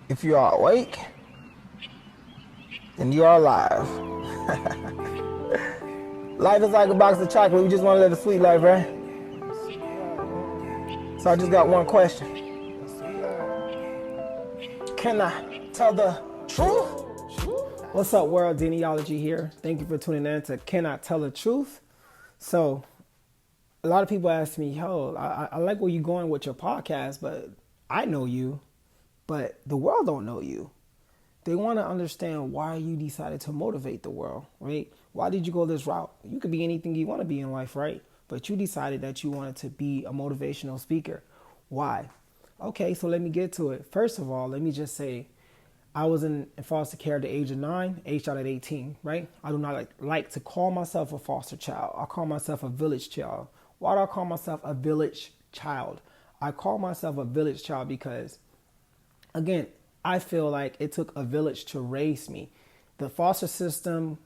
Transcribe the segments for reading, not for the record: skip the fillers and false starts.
If you are awake, then you are alive. Life is like a box of chocolate. We just want to live a sweet life, right? So I just got one question. Can I tell the truth? What's up, world? Genealogy here. Thank you for tuning in to Can I Tell the Truth? So, a lot of people ask me, yo, I like where you're going with your podcast, but I know you, but the world don't know you. They want to understand why you decided to motivate the world, right? Why did you go this route? You could be anything you want to be in life, right? But you decided that you wanted to be a motivational speaker. Why? Okay, so let me get to it. First of all, let me just say I was in foster care at the age of 9, aged out at 18, right? I do not like to call myself a foster child. I call myself a village child. Why do I call myself a village child? I call myself a village child because, again, I feel like it took a village to raise me. The foster system,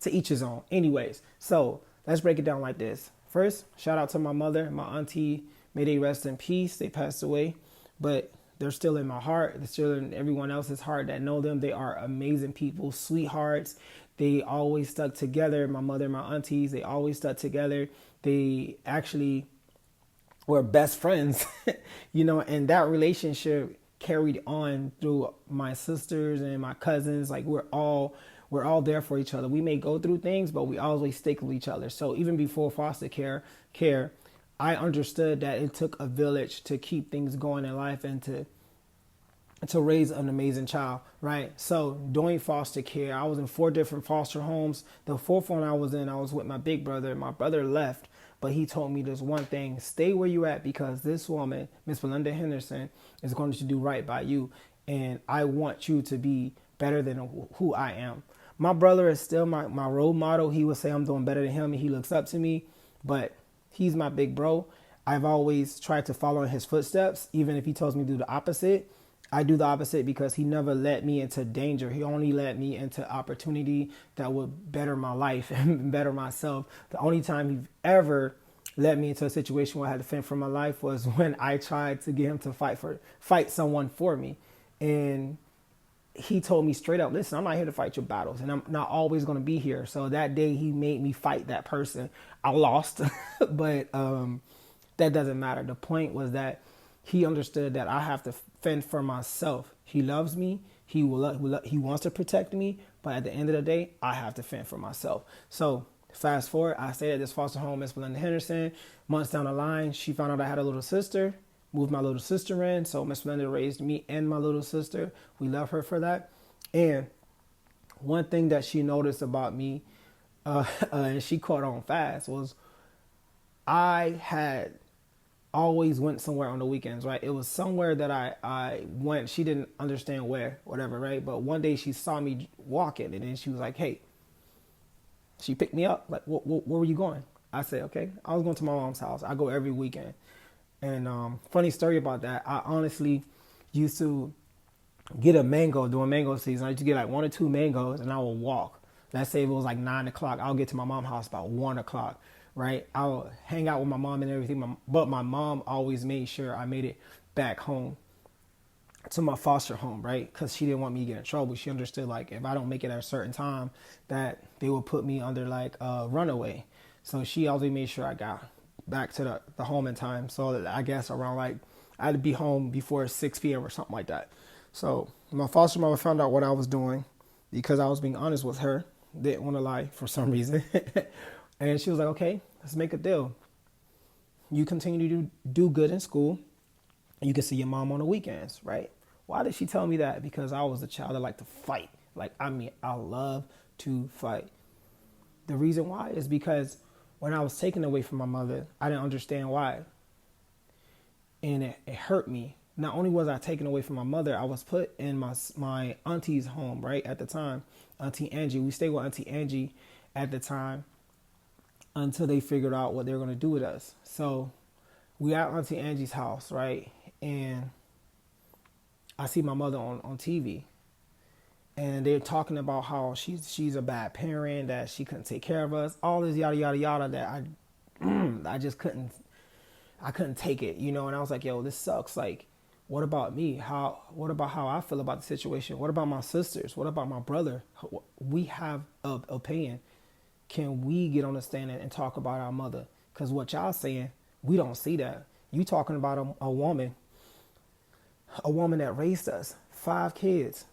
to each his own. Anyways, so let's break it down like this. First, shout out to my mother, my auntie. May they rest in peace. They passed away, but they're still in my heart. They're still in everyone else's heart that know them. They are amazing people, sweethearts. They always stuck together. My mother, my aunties, they always stuck together. They actually were best friends, and that relationship carried on through my sisters and my cousins. Like we're all there for each other. We may go through things, but we always stick with each other. So even before foster care, I understood that it took a village to keep things going in life and to raise an amazing child, right? So doing foster care, I was in 4 different foster homes. The 4th one I was in, I was with my big brother. My brother left, but he told me this one thing: stay where you at, because this woman, Miss Belinda Henderson, is going to do right by you, and I want you to be better than who I am. My brother is still my role model. He would say I'm doing better than him, and he looks up to me, but he's my big bro. I've always tried to follow in his footsteps, even if he tells me to do the opposite. I do the opposite because he never led me into danger. He only led me into opportunity that would better my life and better myself. The only time he ever led me into a situation where I had to fend for my life was when I tried to get him to fight someone for me. And he told me straight up, listen, I'm not here to fight your battles, and I'm not always going to be here. So that day he made me fight that person. I lost, but that doesn't matter. The point was that he understood that I have to fend for myself. He loves me. He he wants to protect me. But at the end of the day, I have to fend for myself. So fast forward, I stayed at this foster home, Miss Belinda Henderson. Months down the line, she found out I had a little sister. Moved my little sister in. So Miss Belinda raised me and my little sister. We love her for that. And one thing that she noticed about me, and she caught on fast, was I had always went somewhere on the weekends, right? It was somewhere that I went. She didn't understand where, whatever, right? But one day she saw me walking, and then she was like, hey, she picked me up. Like, where were you going? I said, okay, I was going to my mom's house. I go every weekend. And funny story about that, I honestly used to get a mango during mango season. I used to get like 1 or 2 mangoes, and I would walk. Let's say if it was like 9 o'clock, I'll get to my mom's house about 1 o'clock, right? I'll hang out with my mom and everything. But my mom always made sure I made it back home to my foster home, right? Because she didn't want me to get in trouble. She understood, like, if I don't make it at a certain time, that they would put me under like a runaway. So she always made sure I got back to the home in time. So I guess around like I had to be home before 6 p.m. or something like that. So my foster mother found out what I was doing because I was being honest with her. Didn't want to lie for some reason. And she was like, okay, let's make a deal. You continue to do good in school. You can see your mom on the weekends, right? Why did she tell me that? Because I was a child that liked to fight. Like, I love to fight. The reason why is because when I was taken away from my mother, I didn't understand why. And it hurt me. Not only was I taken away from my mother, I was put in my auntie's home, right, at the time. Auntie Angie. We stayed with Auntie Angie at the time until they figured out what they were going to do with us. So we at Auntie Angie's house, right? And I see my mother on TV. And they're talking about how she's a bad parent, that she couldn't take care of us, all this yada yada yada that I just couldn't take it, And I was like, yo, this sucks. Like, What about me? What about how I feel about the situation? What about my sisters? What about my brother? We have an opinion. Can we get on the stand and talk about our mother? Because what y'all saying, we don't see that. You talking about a woman that raised us, 5 kids.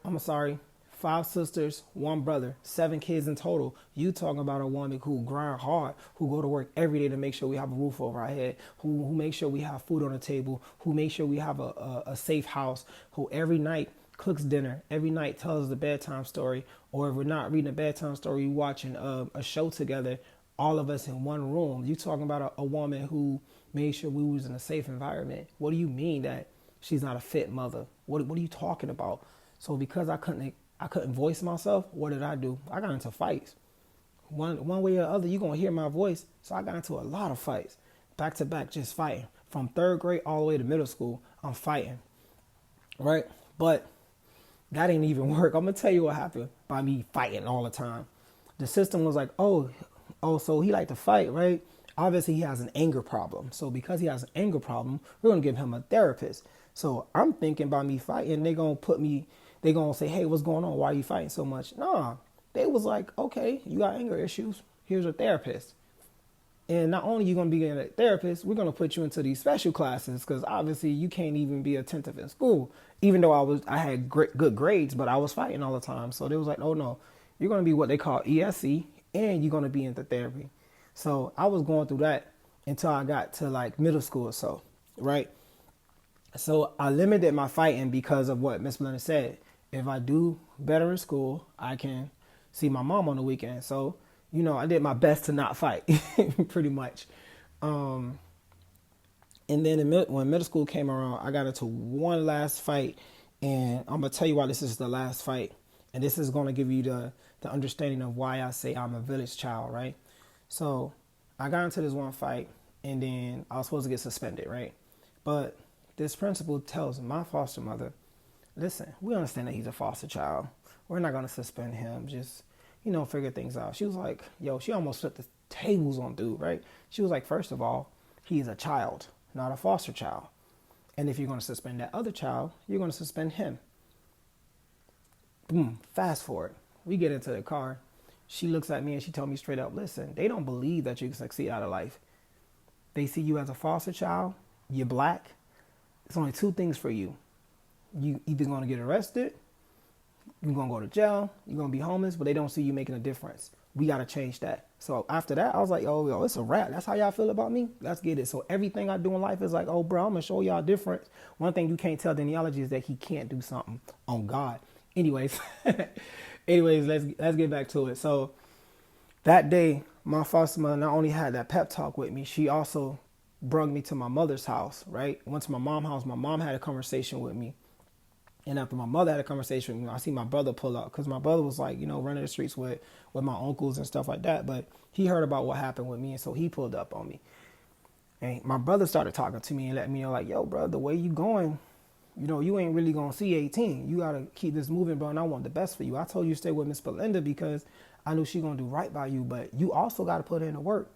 I'm sorry, 5 sisters, 1 brother, 7 kids in total. You talking about a woman who grind hard, who go to work every day to make sure we have a roof over our head, who makes sure we have food on the table, who makes sure we have a safe house, who every night cooks dinner, every night tells us a bedtime story, or if we're not reading a bedtime story, we watching a show together, all of us in one room. You talking about a woman who made sure we was in a safe environment. What do you mean that she's not a fit mother? What are you talking about? So because I couldn't voice myself, what did I do? I got into fights. One way or the other, you're gonna hear my voice. So I got into a lot of fights. Back to back, just fighting. From 3rd grade all the way to middle school, I'm fighting. Right? But that ain't even work. I'm gonna tell you what happened by me fighting all the time. The system was like, oh, so he like to fight, right? Obviously he has an anger problem. So because he has an anger problem, we're gonna give him a therapist. So I'm thinking by me fighting, they gonna say, hey, what's going on? Why are you fighting so much? Nah. They was like, okay, you got anger issues. Here's a therapist. And not only are you going to be getting a therapist, we're going to put you into these special classes because obviously you can't even be attentive in school. Even though I had good grades, but I was fighting all the time. So they was like, oh no, you're going to be what they call ESC and you're going to be into therapy. So I was going through that until I got to like middle school or so, right? So I limited my fighting because of what Miss Belinda said. If I do better in school, I can see my mom on the weekend. So I did my best to not fight, pretty much. And then when middle school came around, I got into one last fight. And I'm going to tell you why this is the last fight. And this is going to give you the understanding of why I say I'm a village child, right? So I got into this one fight, and then I was supposed to get suspended, right? But this principal tells my foster mother, listen, we understand that he's a foster child. We're not going to suspend him. Just figure things out. She was like, she almost flipped the tables on dude, right? She was like, first of all, he's a child, not a foster child. And if you're going to suspend that other child, you're going to suspend him. Boom, fast forward. We get into the car. She looks at me and she told me straight up, listen, they don't believe that you can succeed out of life. They see you as a foster child, you're black. It's only 2 things for you. You either going to get arrested, you're going to go to jail, you're going to be homeless, but they don't see you making a difference. We got to change that. So after that, I was like, yo, it's a wrap. That's how y'all feel about me? Let's get it. So everything I do in life is like, oh, bro, I'm going to show y'all difference. One thing you can't tell the neology is that he can't do something on God. Anyways, let's get back to it. So that day, my foster mother not only had that pep talk with me, she also brought me to my mother's house, right? Went to my mom's house. My mom had a conversation with me. And after my mother had a conversation with me, I see my brother pull up because my brother was like, running the streets with my uncles and stuff like that. But he heard about what happened with me. And so he pulled up on me. And my brother started talking to me and let me know like, yo, bro, the way you going, you ain't really going to see 18. You got to keep this moving, bro. And I want the best for you. I told you to stay with Miss Belinda because I knew she going to do right by you. But you also got to put in the work.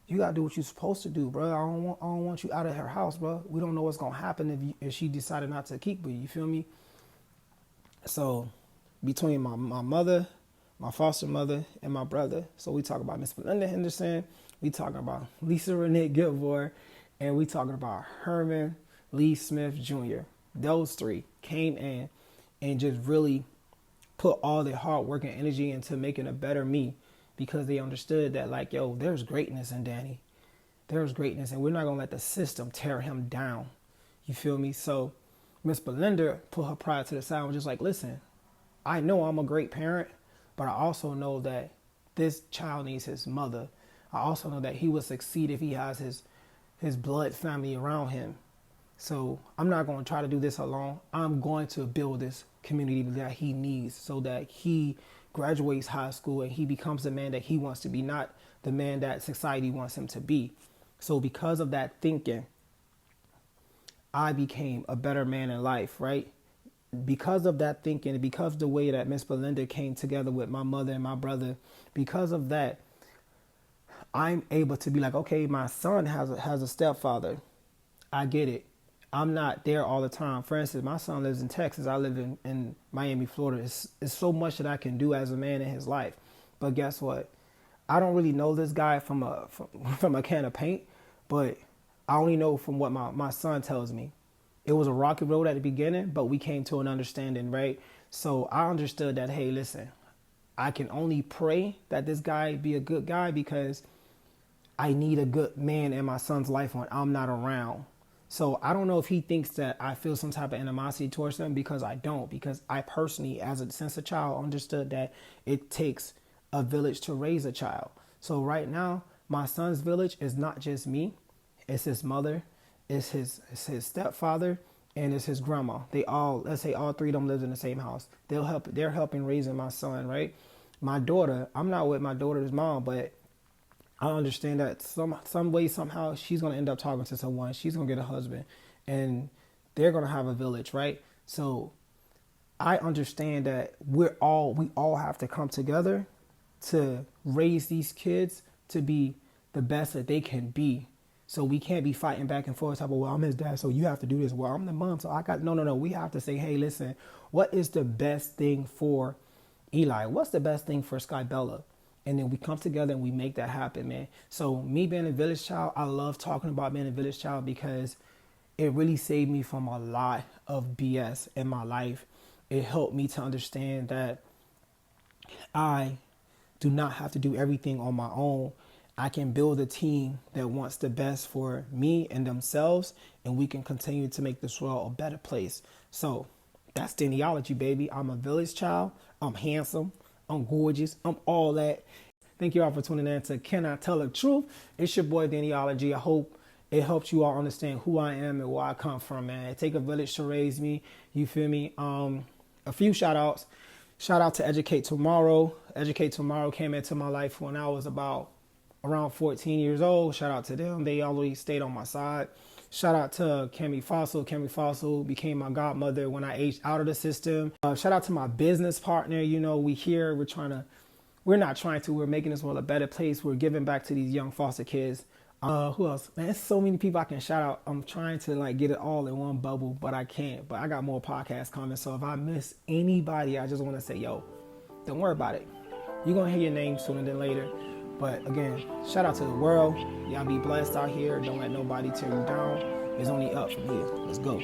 You got to do what you're supposed to do, bro. I don't want you out of her house, bro. We don't know what's going to happen if she decided not to keep with you. You feel me? So between my mother, my foster mother, and my brother, so we talk about Miss Belinda Henderson, we talking about Lisa Renee Gilmore, and we talking about Herman Lee Smith Jr. Those 3 came in and just really put all their hard work and energy into making a better me because they understood that like, yo, there's greatness in Danny. There's greatness, and we're not going to let the system tear him down. You feel me? So Miss Belinda put her pride to the side and was just like, listen, I know I'm a great parent, but I also know that this child needs his mother. I also know that he will succeed if he has his blood family around him. So I'm not going to try to do this alone. I'm going to build this community that he needs so that he graduates high school and he becomes the man that he wants to be, not the man that society wants him to be. So because of that thinking, I became a better man in life, right? Because of that thinking, because of the way that Miss Belinda came together with my mother and my brother, because of that, I'm able to be like, okay, my son has a stepfather. I get it. I'm not there all the time. For instance, my son lives in Texas. I live in Miami, Florida. It's so much that I can do as a man in his life. But guess what? I don't really know this guy from a can of paint, but I only know from what my son tells me. It was a rocky road at the beginning, but we came to an understanding, right? So I understood that, hey, listen, I can only pray that this guy be a good guy because I need a good man in my son's life when I'm not around. So I don't know if he thinks that I feel some type of animosity towards him, because I don't. Because I personally, since a child, understood that it takes a village to raise a child. So right now, my son's village is not just me. It's his mother, it's his stepfather, and it's his grandma. They all, let's say all three of them lives in the same house. They're helping raising my son, right? My daughter, I'm not with my daughter's mom, but I understand that some way, somehow, she's gonna end up talking to someone. She's gonna get a husband, and they're gonna have a village, right? So I understand that we all have to come together to raise these kids to be the best that they can be. So we can't be fighting back and forth. Type of, well, I'm his dad, so you have to do this. Well, I'm the mom, so I got no. We have to say, hey, listen, what is the best thing for Eli? What's the best thing for Skybella? And then we come together and we make that happen, man. So me being a village child, I love talking about being a village child because it really saved me from a lot of BS in my life. It helped me to understand that I do not have to do everything on my own. I can build a team that wants the best for me and themselves, and we can continue to make this world a better place. So that's Daniology, baby. I'm a village child. I'm handsome. I'm gorgeous. I'm all that. Thank you all for tuning in to Can I Tell the Truth? It's your boy, Daniology. I hope it helps you all understand who I am and where I come from, man. It take a village to raise me. You feel me? A few shout outs. Shout out to Educate Tomorrow. Educate Tomorrow came into my life when I was about around 14 years old. Shout out to them. They always stayed on my side. Shout out to Cami Fossil. Cami Fossil became my godmother when I aged out of the system. Shout out to my business partner. You know, we're making this world a better place. We're giving back to these young foster kids. Who else? Man, there's so many people I can shout out. I'm trying to get it all in one bubble, but I can't. But I got more podcasts coming. So if I miss anybody, I just want to say, yo, don't worry about it. You're going to hear your name sooner than later. But again, shout out to the world. Y'all be blessed out here. Don't let nobody tear you down. It's only up from here. Let's go.